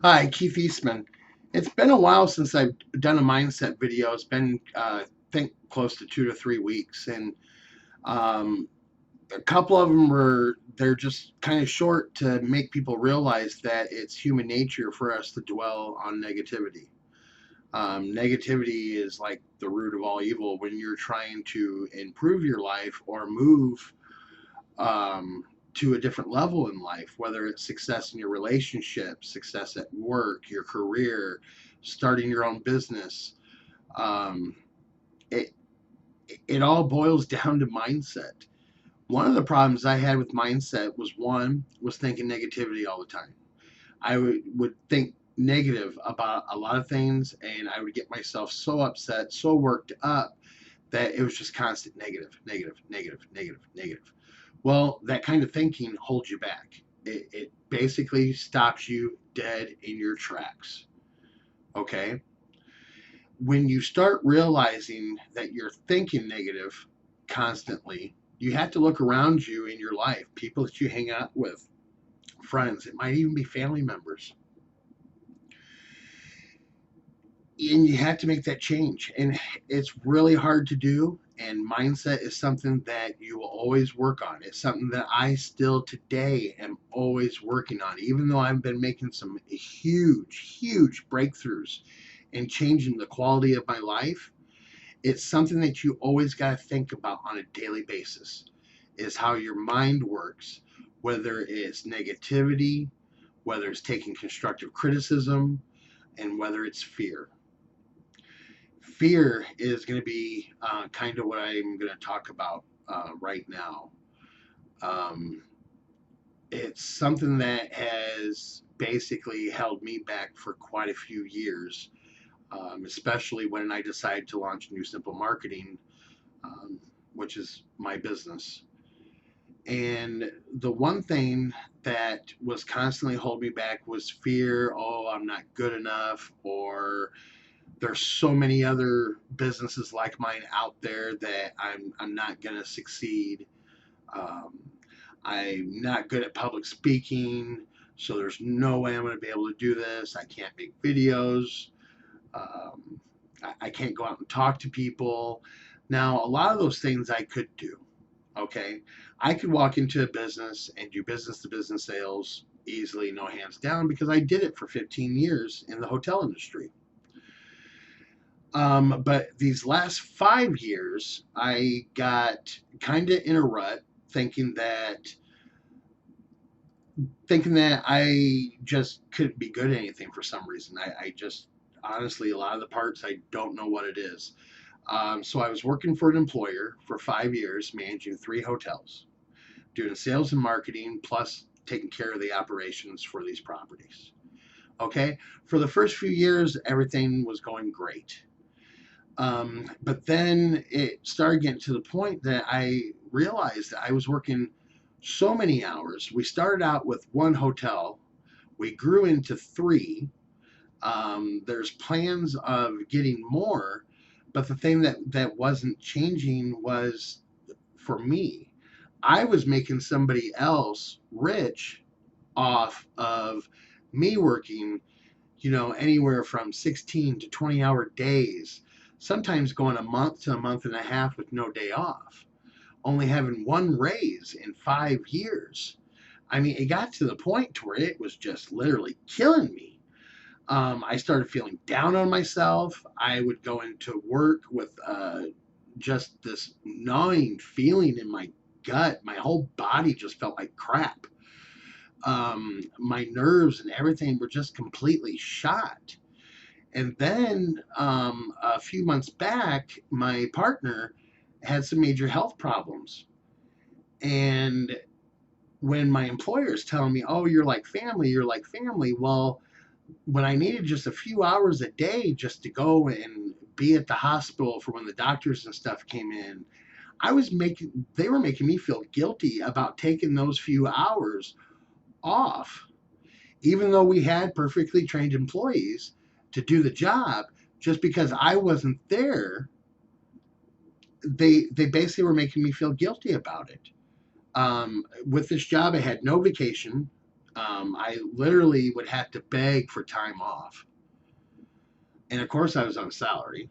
Hi, Keith Eastman. It's been a while since I've done a mindset video. It's been, I think, close to 2 to 3 weeks, and um, a couple of them they're just kind of short to make people realize that it's human nature for us to dwell on negativity. Negativity is like the root of all evil when you're trying to improve your life or move um, to a different level in life, whether it's success in your relationship, success at work, your career, starting your own business. Um, it, it all boils down to mindset. One of the problems I had with mindset was was thinking negativity all the time. I would think negative about a lot of things, and I would get myself so upset, so worked up that it was just constant negative, negative, negative, negative, negative. Well, that kind of thinking holds you back. It basically stops you dead in your tracks. Okay. When you start realizing that you're thinking negative constantly, you have to look around you in your life, people that you hang out with, friends, it might even be family members, and you have to make that change. And it's really hard to do. And mindset is something that you will always work on. It's something that I still today am always working on, even though I've been making some huge, huge breakthroughs and changing the quality of my life. It's something that you always got to think about on a daily basis is how your mind works, whether it's negativity, whether it's taking constructive criticism, and whether it's fear. Fear is going to be kind of what I'm going to talk about right now. Um, it's something that has basically held me back for quite a few years, especially when I decided to launch New Simple Marketing, um, which is my business. And the one thing that was constantly holding me back was fear. Oh, I'm not good enough, or there's so many other businesses like mine out there that I'm not gonna succeed. Um, I'm not good at public speaking, so there's no way I'm gonna be able to do this. I can't make videos. Um, I can't go out and talk to people. Now, a lot of those things I could do. Okay, I could walk into a business and do business to business sales easily, no hands down, because I did it for 15 years in the hotel industry. But these last 5 years, I got kind of in a rut, thinking that thinking that I just couldn't be good at anything for some reason. I just honestly, a lot of the parts I don't know what it is. So I was working for an employer for 5 years, managing 3 hotels, doing sales and marketing, plus taking care of the operations for these properties. Okay, for the first few years, everything was going great. But then it started getting to the point that I realized that I was working so many hours. We started out with one hotel, we grew into three. There's plans of getting more, but the thing that wasn't changing was for me. I was making somebody else rich off of me working, anywhere from 16 to 20-hour days, sometimes going a month to a month and a half with no day off, only having one raise in 5 years. I mean, it got to the point to where it was just literally killing me. I started feeling down on myself. I would go into work with just this gnawing feeling in my gut. My whole body just felt like crap. My nerves and everything were just completely shot. And then a few months back, my partner had some major health problems. And when my employer is telling me, oh, you're like family, well, when I needed just a few hours a day just to go and be at the hospital for when the doctors and stuff came in, they were making me feel guilty about taking those few hours off, even though we had perfectly trained employees to do the job. Just because I wasn't there, they basically were making me feel guilty about it. With this job, I had no vacation. I literally would have to beg for time off. And of course, I was on salary.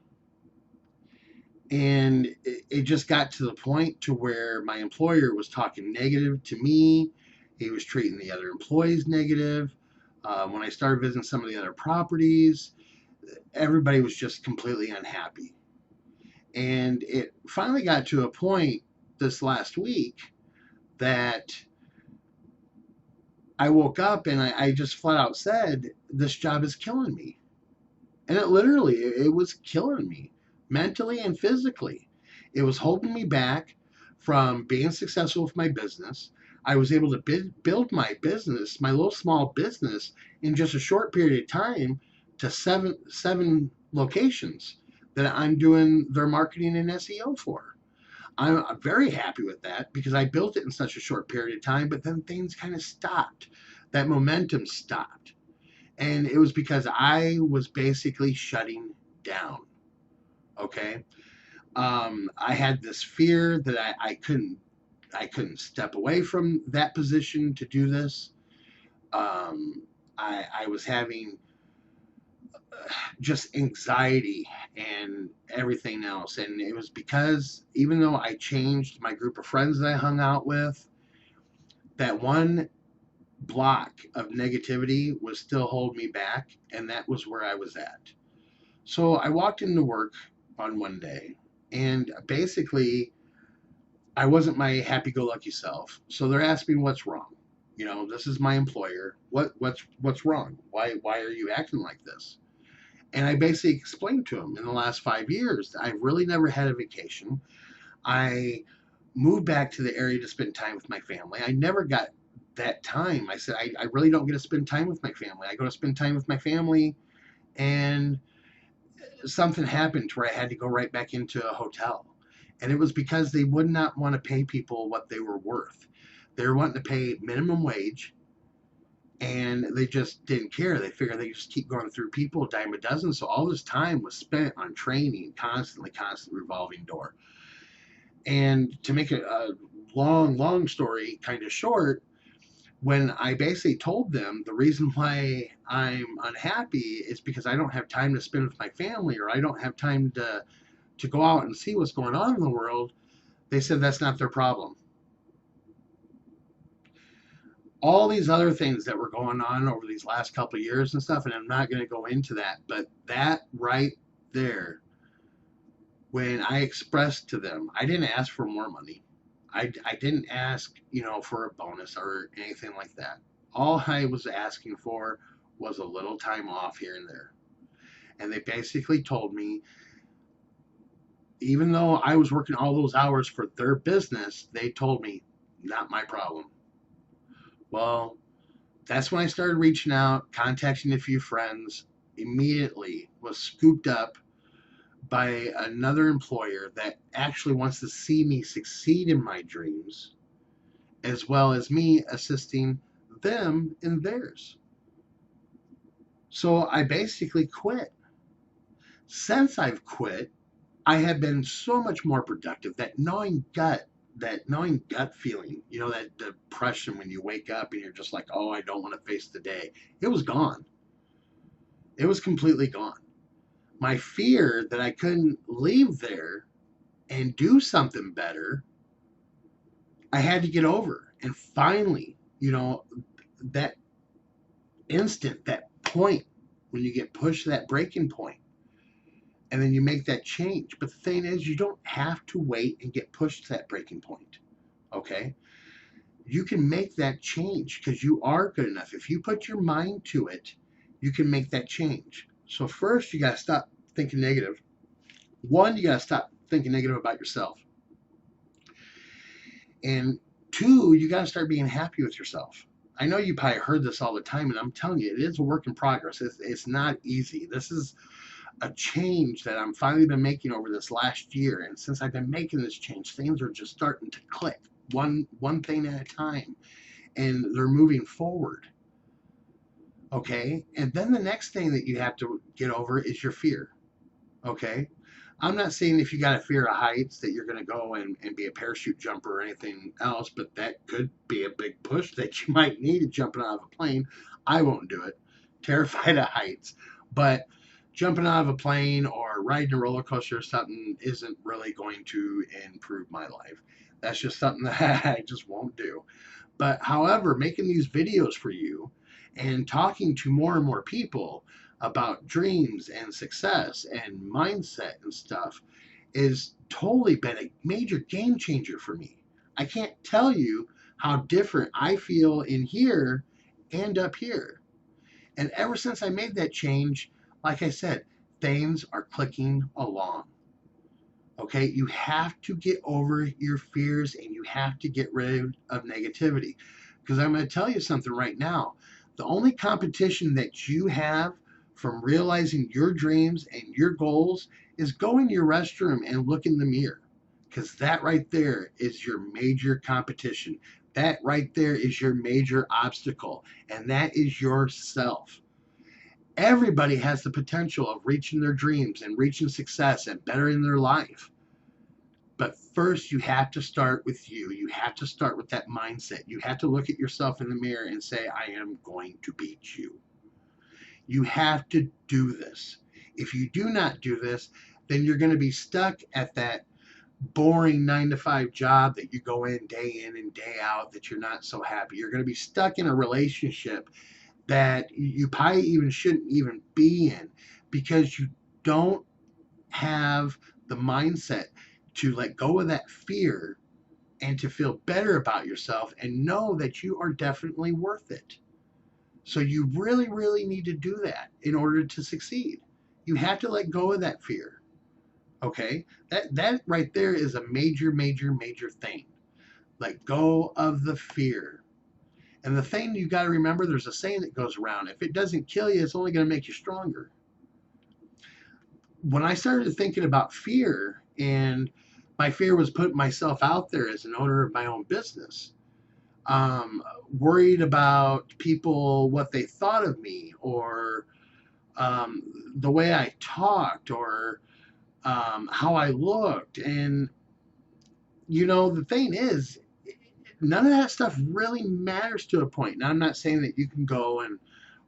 And it just got to the point to where my employer was talking negative to me. He was treating the other employees negative. When I started visiting some of the other properties, everybody was just completely unhappy. And it finally got to a point this last week that I woke up and I just flat out said, this job is killing me. And it literally, it was killing me mentally and physically. It was holding me back from being successful with my business. I was able to build my business, my little small business, in just a short period of time to seven locations that I'm doing their marketing and SEO for. I'm very happy with that because I built it in such a short period of time, but then things kind of stopped. That momentum stopped. And it was because I was basically shutting down. Okay. I had this fear that I couldn't step away from that position to do this. I was having just anxiety and everything else. And it was because even though I changed my group of friends that I hung out with, that one block of negativity was still holding me back. And that was where I was at. So I walked into work on one day and basically I wasn't my happy-go-lucky self. So they're asking me what's wrong. You know, this is my employer. What's wrong? Why are you acting like this? And I basically explained to them in the last 5 years, I've really never had a vacation. I moved back to the area to spend time with my family. I never got that time. I said, I really don't get to spend time with my family. I go to spend time with my family, and something happened where I had to go right back into a hotel. And it was because they would not want to pay people what they were worth. They were wanting to pay minimum wage, and they just didn't care. They figured they just keep going through people a dime a dozen. So all this time was spent on training, constantly, constant revolving door. And to make a long story kind of short, when I basically told them the reason why I'm unhappy is because I don't have time to spend with my family, or I don't have time to go out and see what's going on in the world, they said that's not their problem. All these other things that were going on over these last couple of years and stuff, and I'm not going to go into that, but that right there, when I expressed to them, I didn't ask for more money. I didn't ask, for a bonus or anything like that. All I was asking for was a little time off here and there. And they basically told me, even though I was working all those hours for their business, they told me, not my problem. Well, that's when I started reaching out, contacting a few friends. Immediately was scooped up by another employer that actually wants to see me succeed in my dreams, as well as me assisting them in theirs. So I basically quit. Since I've quit, I have been so much more productive. That gnawing gut feeling, that depression when you wake up and you're just like, oh, I don't want to face the day. It was gone. It was completely gone. My fear that I couldn't leave there and do something better, I had to get over. And finally, that instant, that point when you get pushed to that breaking point, and then you make that change. But the thing is, you don't have to wait and get pushed to that breaking point. Okay? You can make that change because you are good enough. If you put your mind to it, you can make that change. So first, you got to stop thinking negative. One, you got to stop thinking negative about yourself. And two, you got to start being happy with yourself. I know you probably heard this all the time, and I'm telling you, it is a work in progress. It's not easy. This is a change that I'm finally been making over this last year. And since I've been making this change, things are just starting to click one thing at a time, and they're moving forward. Okay. And then the next thing that you have to get over is your fear. Okay. I'm not saying if you got a fear of heights that you're going to go and be a parachute jumper or anything else, but that could be a big push that you might need to jumping out of a plane. I won't do it. Terrified of heights. But jumping out of a plane or riding a roller coaster or something isn't really going to improve my life. That's just something that I just won't do. But however, making these videos for you and talking to more and more people about dreams and success and mindset and stuff is totally been a major game changer for me. I can't tell you how different I feel in here and up here. And ever since I made that change, like I said, things are clicking along. Okay, you have to get over your fears and you have to get rid of negativity. Because I'm going to tell you something right now. The only competition that you have from realizing your dreams and your goals is go in your restroom and look in the mirror. Because that right there is your major competition. That right there is your major obstacle. And that is yourself. Everybody has the potential of reaching their dreams and reaching success and bettering their life. But first, you have to start with you. You have to start with that mindset. You have to look at yourself in the mirror and say, I am going to beat you. You have to do this. If you do not do this, then you're going to be stuck at that boring 9 to 5 job that you go in and day out that you're not so happy. You're going to be stuck in a relationship that you probably even shouldn't even be in because you don't have the mindset to let go of that fear and to feel better about yourself and know that you are definitely worth it. So you really, really need to do that in order to succeed. You have to let go of that fear. Okay? That right there is a major, major, major thing. Let go of the fear. And the thing you got to remember, there's a saying that goes around: if it doesn't kill you, it's only going to make you stronger. When I started thinking about fear, and my fear was putting myself out there as an owner of my own business, worried about people, what they thought of me, or the way I talked, or how I looked. And, the thing is, none of that stuff really matters to a point. Now, I'm not saying that you can go and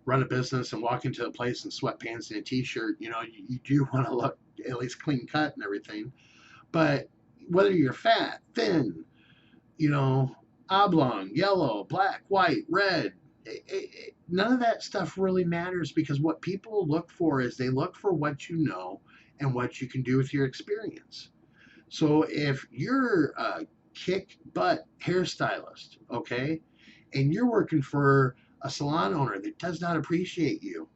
run a business and walk into a place in sweatpants and a t-shirt. You do want to look at least clean cut and everything. But whether you're fat, thin, oblong, yellow, black, white, red, none of that stuff really matters, because what people look for is they look for what you know and what you can do with your experience. So if you're a kick butt hairstylist, okay, and you're working for a salon owner that does not appreciate you,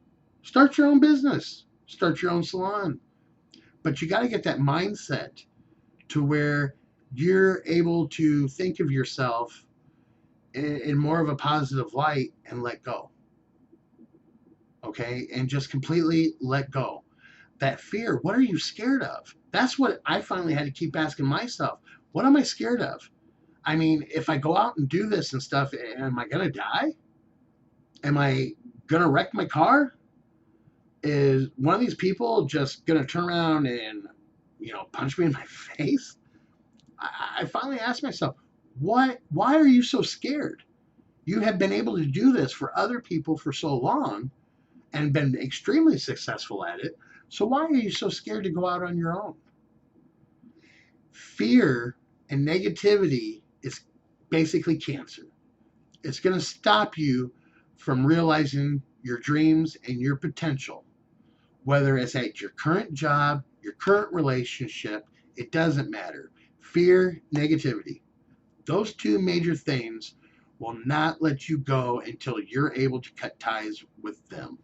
start your own business, start your own salon. But you got to get that mindset to where you're able to think of yourself in more of a positive light and let go. Okay, and just completely let go. That fear, what are you scared of? That's what I finally had to keep asking myself. What am I scared of? I mean, if I go out and do this and stuff, am I going to die? Am I going to wreck my car? Is one of these people just going to turn around and, punch me in my face? I finally asked myself, why are you so scared? You have been able to do this for other people for so long and been extremely successful at it. So why are you so scared to go out on your own? Fear and negativity is basically cancer. It's going to stop you from realizing your dreams and your potential, whether it's at your current job, your current relationship, it doesn't matter. Fear, negativity, those two major things will not let you go until you're able to cut ties with them.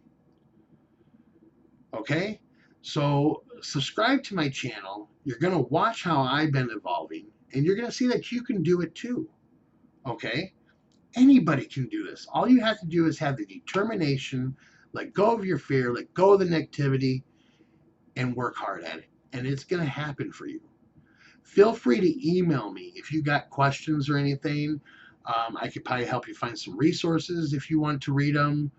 Okay? So subscribe to my channel. You're going to watch how I've been evolving, and you're going to see that you can do it too. Okay? Anybody can do this. All you have to do is have the determination, let go of your fear, let go of the negativity, and work hard at it. And it's going to happen for you. Feel free to email me if you got questions or anything. I could probably help you find some resources if you want to read them.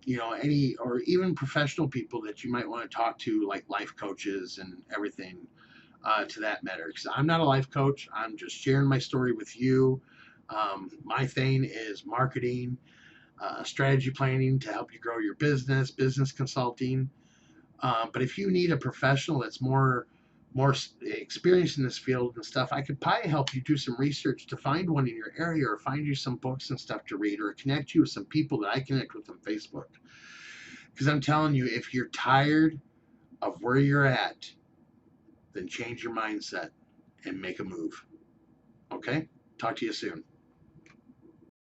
any or even professional people that you might want to talk to, like life coaches and everything, to that matter. Because I'm not a life coach. I'm just sharing my story with you. My thing is marketing, strategy planning to help you grow your business consulting. But if you need a professional that's more experienced in this field and stuff, I could probably help you do some research to find one in your area, or find you some books and stuff to read, or connect you with some people that I connect with on Facebook. Because I'm telling you, if you're tired of where you're at, then change your mindset and make a move. Okay? Talk to you soon.